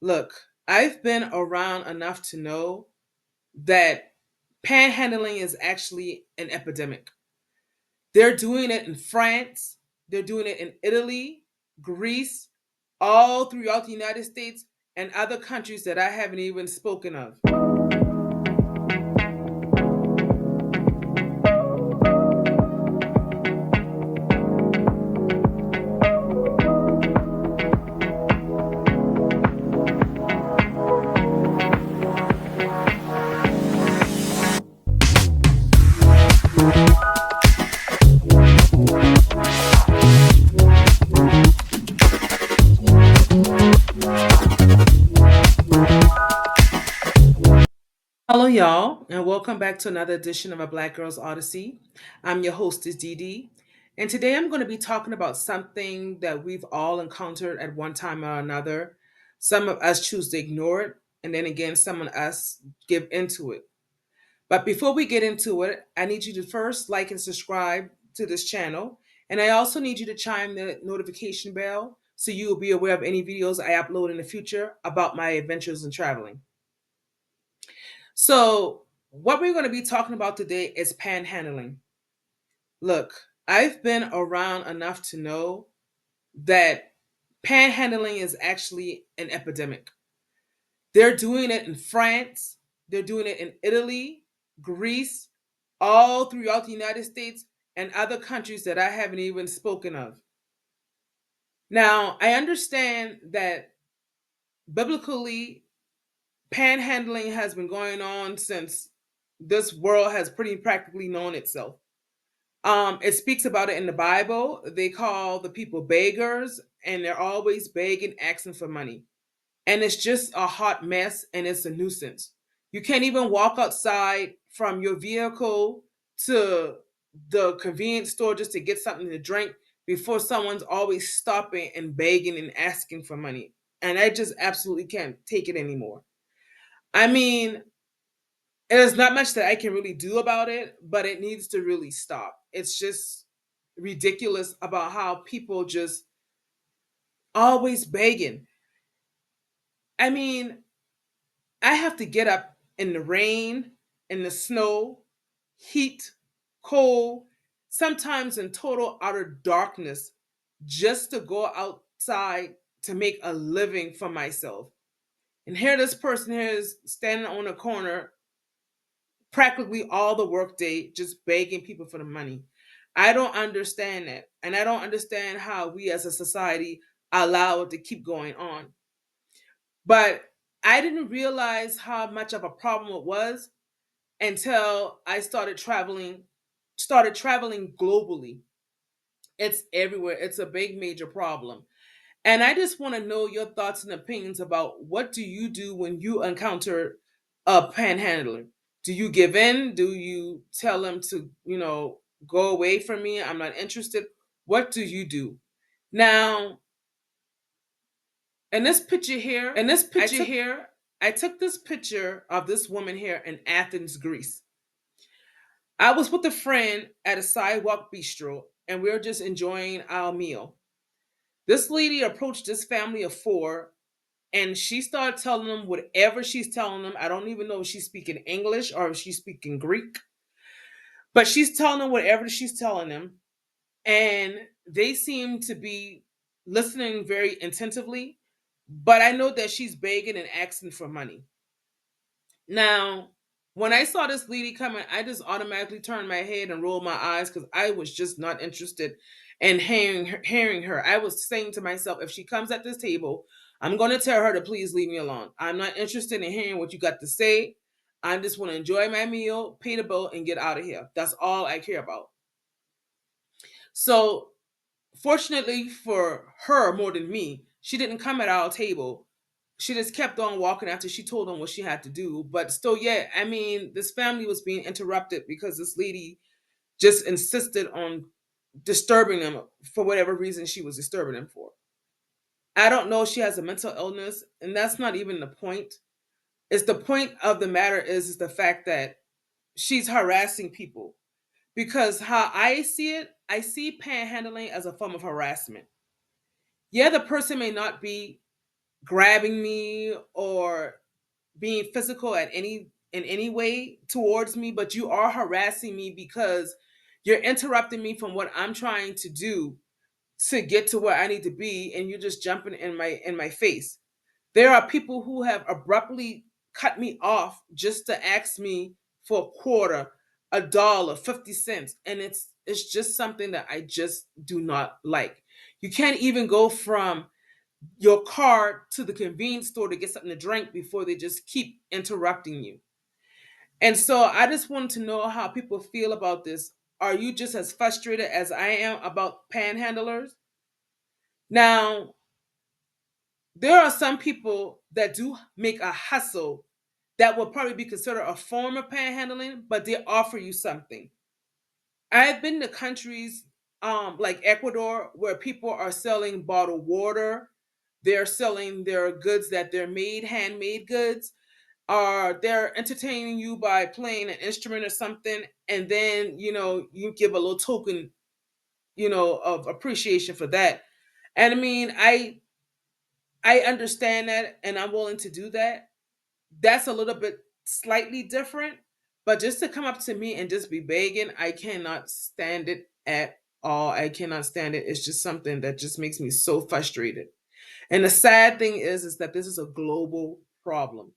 Look, I've been around enough to know that panhandling is actually an epidemic. They're doing it in France, they're doing it in Italy, Greece, all throughout the United States, and other countries that I haven't even spoken of. Hello, y'all, and welcome back to another edition of A Black Girl's Odyssey. I'm your hostess, Dee Dee, and today I'm going to be talking about something that we've all encountered at one time or another. Some of us choose to ignore it, and then again, some of us give into it. But before we get into it, I need you to first like and subscribe to this channel, and I also need you to chime the notification bell so you will be aware of any videos I upload in the future about my adventures in traveling. So, what we're going to be talking about today is panhandling. Look, I've been around enough to know that panhandling is actually an epidemic. They're doing it in France, they're doing it in Italy, Greece, all throughout the United States, and other countries that I haven't even spoken of. Now, I understand that biblically, panhandling has been going on since this world has pretty practically known itself. It speaks about it in the Bible. They call the people beggars, and they're always begging, asking for money. And it's just a hot mess, and it's a nuisance. You can't even walk outside from your vehicle to the convenience store just to get something to drink before someone's always stopping and begging and asking for money. And I just absolutely can't take it anymore. I mean, there's not much that I can really do about it, but it needs to really stop. It's just ridiculous about how people just always begging. I mean, I have to get up in the rain, in the snow, heat, cold, sometimes in total utter darkness just to go outside to make a living for myself. And here this person here is standing on a corner practically all the workday just begging people for the money. I don't understand that. And I don't understand how we as a society allow it to keep going on. But I didn't realize how much of a problem it was until I started traveling globally. It's everywhere. It's a big major problem. And I just want to know your thoughts and opinions about what do you do when you encounter a panhandler? Do you give in? Do you tell them to, go away from me? I'm not interested. What do you do? Now, in this picture here, I took this picture of this woman here in Athens, Greece. I was with a friend at a sidewalk bistro and we were just enjoying our meal. This lady approached this family of four and she started telling them whatever she's telling them. I don't even know if she's speaking English or if she's speaking Greek, but she's telling them whatever she's telling them, and they seem to be listening very attentively. But I know that she's begging and asking for money. Now, when I saw this lady coming, I just automatically turned my head and rolled my eyes because I was just not interested in hearing her. I was saying to myself, if she comes at this table, I'm going to tell her to please leave me alone. I'm not interested in hearing what you got to say. I just want to enjoy my meal, pay the bill, and get out of here. That's all I care about. So, fortunately for her more than me, she didn't come at our table. She just kept on walking after she told them what she had to do. But still, yeah, I mean, this family was being interrupted because this lady just insisted on disturbing them for whatever reason she was disturbing them for. I don't know if she has a mental illness, and that's not even the point. It's the point of the matter is the fact that she's harassing people. Because how I see it, I see panhandling as a form of harassment. Yeah, the person may not be grabbing me or being physical at any in any way towards me, but you are harassing me because you're interrupting me from what I'm trying to do to get to where I need to be, and you're just jumping in my face. There are people who have abruptly cut me off just to ask me for a quarter, a dollar, 50 cents, and it's just something that I just do not like. You can't even go from your car to the convenience store to get something to drink before they just keep interrupting you. And so I just wanted to know how people feel about this. Are you just as frustrated as I am about panhandlers? Now, there are some people that do make a hustle that will probably be considered a form of panhandling, but they offer you something. I've been to countries like Ecuador where people are selling bottled water. They're selling their goods that they're made, handmade goods. They're entertaining you by playing an instrument or something, and then you give a little token, of appreciation for that. And I mean, I understand that, and I'm willing to do that. That's a little bit slightly different, but just to come up to me and just be begging, I cannot stand it at all. I cannot stand it. It's just something that just makes me so frustrated. And the sad thing is that this is a global problem.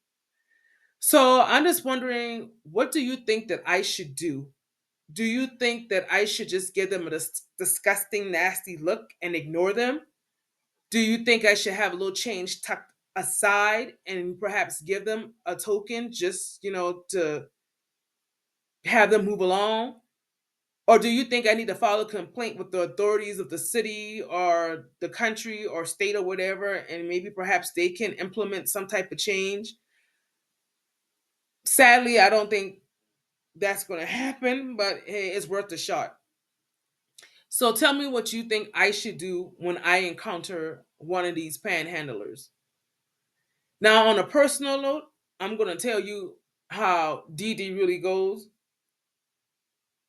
So I'm just wondering, what do you think that I should do? Do you think that I should just give them a disgusting, nasty look and ignore them? Do you think I should have a little change tucked aside and perhaps give them a token just, to have them move along? Or do you think I need to file a complaint with the authorities of the city or the country or state or whatever, and maybe perhaps they can implement some type of change? Sadly, I don't think that's going to happen, but hey, it's worth a shot. So tell me what you think I should do when I encounter one of these panhandlers. Now, on a personal note, I'm going to tell you how DD really goes.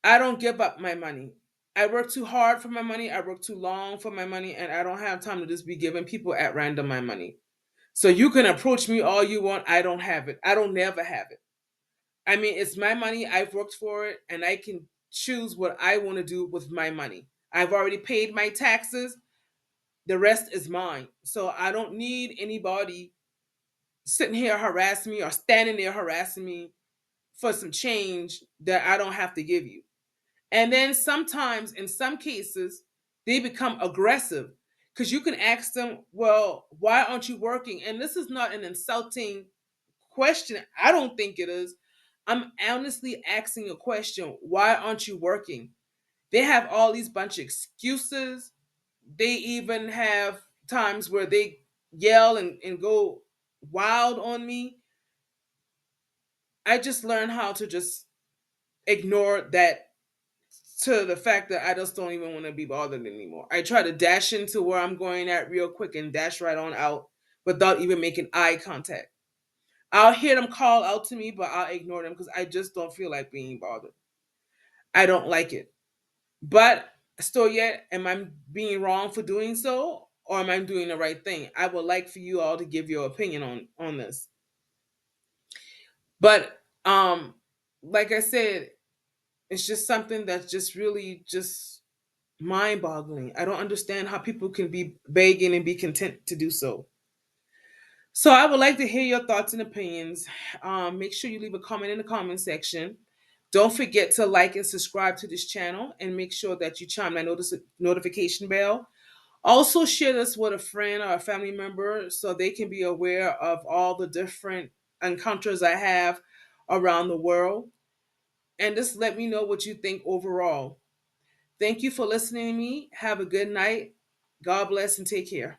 I don't give up my money. I work too hard for my money. I work too long for my money, and I don't have time to just be giving people at random my money. So you can approach me all you want. I don't have it. I don't never have it. I mean, it's my money. I've worked for it, and I can choose what I want to do with my money. I've already paid my taxes. The rest is mine. So I don't need anybody sitting here harassing me or standing there harassing me for some change that I don't have to give you. And then sometimes, in some cases, they become aggressive because you can ask them, well, why aren't you working? And this is not an insulting question. I don't think it is. I'm honestly asking a question. Why aren't you working? They have all these bunch of excuses. They even have times where they yell and go wild on me. I just learned how to just ignore that, to the fact that I just don't even want to be bothered anymore. I try to dash into where I'm going at real quick and dash right on out without even making eye contact. I'll hear them call out to me, but I'll ignore them because I just don't feel like being bothered. I don't like it. But still yet, am I being wrong for doing so? Or am I doing the right thing? I would like for you all to give your opinion on this. But like I said, it's just something that's just really just mind-boggling. I don't understand how people can be begging and be content to do so. So I would like to hear your thoughts and opinions. Make sure you leave a comment in the comment section. Don't forget to like and subscribe to this channel, and make sure that you chime that notification bell. Also, share this with a friend or a family member so they can be aware of all the different encounters I have around the world. And just let me know what you think overall. Thank you for listening to me. Have a good night. God bless and take care.